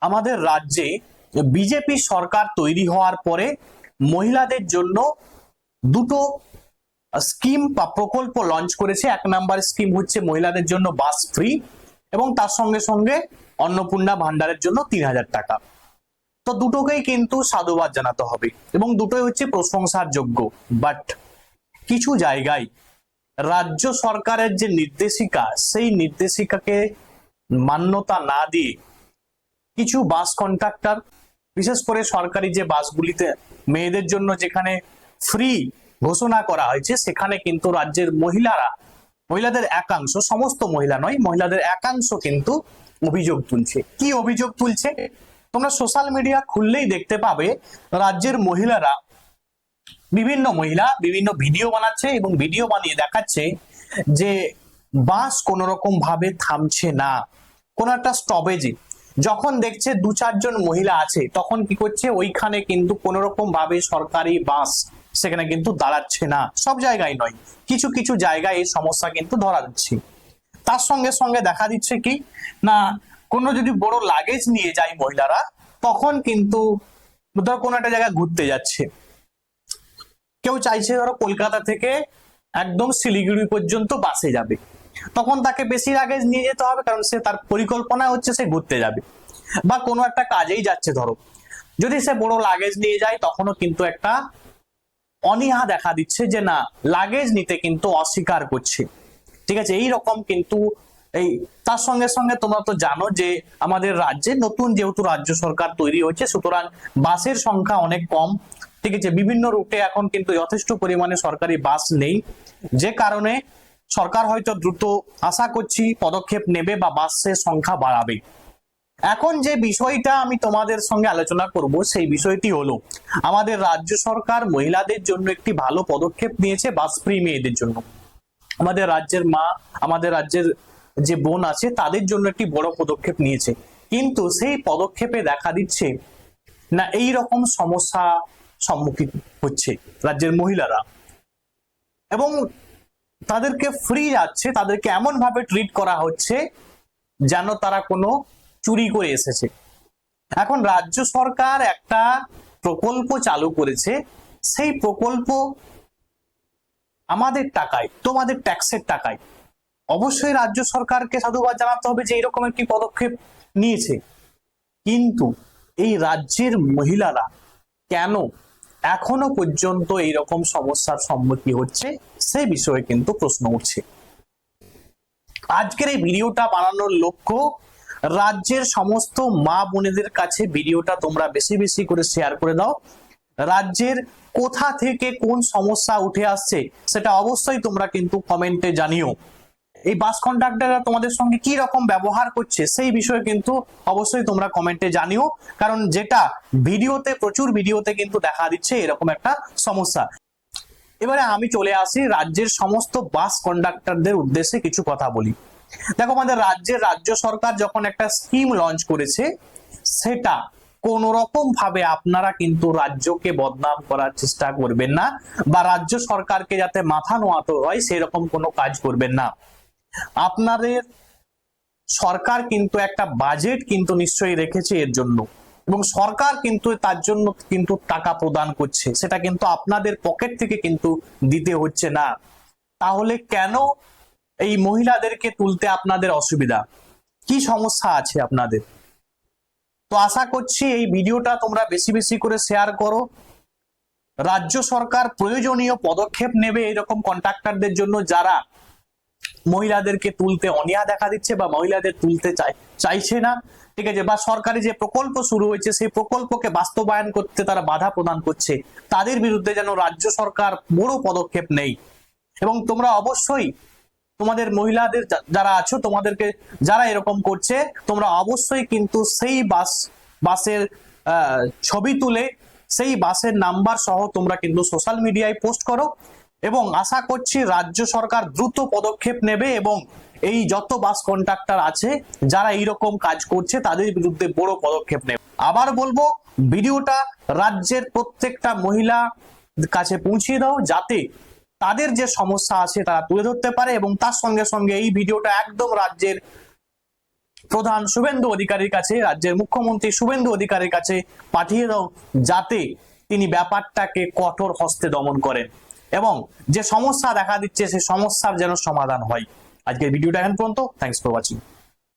আমাদের রাজ্যে বিজেপি সরকার তৈরি হওয়ার পরে মহিলাদের জন্য দুটো স্কিম বা প্রকল্প লঞ্চ করেছে। এক নাম্বার স্কিম হচ্ছে মহিলাদের জন্য বাস ফ্রি এবং তার সঙ্গে সঙ্গে অন্নপূর্ণা ভান্ডারের জন্য 3,000 টাকা। তো দুটোকেই কিন্তু সাধুবাদ জানাতে হবে এবং দুটোই হচ্ছে প্রশংসার যোগ্য। বাট কিছু জায়গায় রাজ্য সরকারের যে নির্দেশিকা, সেই নির্দেশিকাকে মান্যতা না দিয়ে কিছু বাস কন্ট্রাক্টর, বিশেষ করে সরকারি যে বাসগুলিতে মেয়েদের জন্য যেখানে ফ্রি ঘোষণা করা হয়েছে, সেখানে কিন্তু রাজ্যের মহিলাদের একাংশ, সমস্ত মহিলা নয়, মহিলাদের একাংশ কিন্তু অভিযোগ তুলছে। কি অভিযোগ তুলছে? তোমরা সোশ্যাল মিডিয়া খুললেই দেখতে পাবে রাজ্যের বিভিন্ন ভিডিও বানাচ্ছে এবং ভিডিও বানিয়ে দেখাচ্ছে যে বাস কোন রকম ভাবে থামছে না। কোন একটা স্টপেজে যখন দেখছে 2-4 জন মহিলা আছে, তখন কি করছে, ওইখানে কিন্তু কোন রকম ভাবে সরকারি বাস সেখানে কিন্তু দাঁড়াচ্ছে না। সব জায়গায় নয়, কিছু কিছু জায়গায় এই সমস্যা কিন্তু ধরা দিচ্ছে। তার সঙ্গে সঙ্গে দেখা দিচ্ছে কি না, কোনো যদি বড় লাগেজ নিয়ে যায় মহিলারা, তখন কিন্তু ধর কোনো একটা জায়গায় ঘুরতে যাচ্ছে, কেউ চাইছে ধরো কলকাতা থেকে একদম শিলিগুড়ি পর্যন্ত বাসে যাবে, তখন তাকে বেশি লাগেজ নিয়ে যেতে হবে, কারণ সে তার পরিকল্পনা হচ্ছে সে ঘুরতে যাবে বা কোনো একটা কাজেই যাচ্ছে। ধরো যদি সে বড় লাগেজ নিয়ে যায়, তখনও কিন্তু একটা অনীহা দেখা দিচ্ছে যে না, লাগেজ নিতে কিন্তু অস্বীকার করছে। ঠিক আছে, এই রকম কিন্তু এই তার সঙ্গে সঙ্গে তোমরা তো জানো যে আমাদের রাজ্যে নতুন যেহেতু রাজ্য সরকার তৈরি হয়েছে, সুতরাং বাসের সংখ্যা অনেক কম। ঠিক আছে, বিভিন্ন রুটে এখন কিন্তু যথেষ্ট পরিমাণে সরকারি বাস নেই, যে কারণে সরকার হয়তো দ্রুত আশা করছি পদক্ষেপ নেবে বা বাসের সংখ্যা বাড়াবে। এখন যে বিষয়টা আমি তোমাদের সঙ্গে আলোচনা করব, সেই বিষয়টি হলো আমাদের রাজ্য সরকার মহিলাদের জন্য একটি ভালো পদক্ষেপ নিয়েছে, বাস ফ্রি মেয়েদের জন্য। আমাদের রাজ্যের মা, আমাদের রাজ্যের যে বোন আছে, তাদের জন্য একটি বড় পদক্ষেপ নিয়েছে, কিন্তু সেই পদক্ষেপে দেখা দিচ্ছে না এই রকম সমস্যা সম্মুখীন হচ্ছে রাজ্যের মহিলারা, এবং তাদেরকে ফ্রি যাচ্ছে, তাদেরকে এমন ভাবে ট্রিট করা হচ্ছে যেন তারা কোনো চুরি করে এসেছে। এখন রাজ্য সরকার একটা প্রকল্প চালু করেছে, সেই প্রকল্প আমাদের টাকায়, তোমাদের ট্যাক্সের টাকায়। অবশ্যই রাজ্য সরকারকে সাধুবাদ জানাতে হবে যে এরকম একটি পদক্ষেপ নিয়েছে, কিন্তু এই রাজ্যের মহিলারা কেন এখনো পর্যন্ত এইরকম সমস্যার সম্মুখীন হচ্ছে, সে বিষয়ে কিন্তু প্রশ্ন উঠছে। আজকের এই ভিডিওটা বানানোর লক্ষ্য, রাজ্যের সমস্ত মা বোনেদের কাছে ভিডিওটা তোমরা বেশি বেশি করে শেয়ার করে দাও। রাজ্যের কোথা থেকে কোন সমস্যা উঠে আসছে সেটা অবশ্যই তোমরা কিন্তু কমেন্টে জানিও। এই বাস কন্ডাক্টররা তোমাদের সঙ্গে কি রকম ব্যবহার করছে সেই বিষয়ে কিন্তু অবশ্যই তোমরা কমেন্টে জানিও, কারণ যেটা প্রচুর ভিডিওতে কিন্তু দেখা দিচ্ছে এরকম একটা সমস্যা। এবারে আমি চলে আসি রাজ্যের সমস্ত বাস কন্ডাক্টরদের উদ্দেশ্যে কিছু কথা বলি। দেখো, আমাদের রাজ্য সরকার যখন একটা স্কিম লঞ্চ করেছে, সেটা কোন রকম ভাবে আপনারা কিন্তু রাজ্যকে বদনাম করার চেষ্টা করবেন না, বা রাজ্য সরকারকে যাতে মাথা নোয়াতে হয় সেরকম কোনো কাজ করবেন না। আপনাদের সরকার কিন্তু একটা বাজেট কিন্তু নিশ্চয়ই রেখেছে এর জন্য, এবং সরকার কিন্তু তার জন্য কিন্তু টাকা প্রদান করছে, সেটা কিন্তু আপনাদের পকেট থেকে কিন্তু দিতে হচ্ছে না। তাহলে কেন এই মহিলাদেরকে তুলতে আপনাদের অসুবিধা? কি সমস্যা আছে আপনাদের? তো আশা করছি এই ভিডিওটা তোমরা বেশি বেশি করে শেয়ার করো। রাজ্য সরকার প্রয়োজনীয় পদক্ষেপ নেবে এরকম কন্ট্রাক্টরদের জন্য যারা মহিলাদেরকে তুলতে অনীহা দেখা দিচ্ছে বা মহিলাদের তুলতে চাইছে না। ঠিক আছে, বা সরকারি যে প্রকল্প শুরু হয়েছে সেই প্রকল্পকে বাস্তবায়ন করতে তারা বাধা প্রদান করছে, তাদের বিরুদ্ধে যেন রাজ্য সরকার বড় পদক্ষেপ নেই। এবং তোমরা অবশ্যই তোমাদের মহিলাদের যারা আছো, তোমাদেরকে যারা এরকম করছে, তোমরা অবশ্যই কিন্তু সেই বাসের ছবি তুলে সেই বাসের নাম্বার সহ তোমরা কিন্তু সোশ্যাল মিডিয়ায় পোস্ট করো, এবং আশা করছি রাজ্য সরকার দ্রুত পদক্ষেপ নেবে এবং এই যত বাস কন্ট্রাক্টর আছে যারা এইরকম কাজ করছে তাদের বিরুদ্ধে বড় পদক্ষেপ নেবে। আবার বলবো, ভিডিওটা রাজ্যের প্রত্যেকটা মহিলা কাছে পৌঁছিয়ে দাও, যাতে তাদের যে সমস্যা আছে তারা তুলে ধরতে পারে, এবং তার সঙ্গে সঙ্গে এই ভিডিওটা একদম রাজ্যের প্রধান শুভেন্দু অধিকারীর কাছে, রাজ্যের মুখ্যমন্ত্রী শুভেন্দু অধিকারীর কাছে পাঠিয়ে দাও, যাতে তিনি ব্যাপারটাকে কঠোর হস্তে দমন করেন এবং যে সমস্যা দেখা দিচ্ছে সেই সমস্যার যেন সমাধান হয়। আজকের ভিডিওটা এখন পর্যন্ত। Thanks for watching.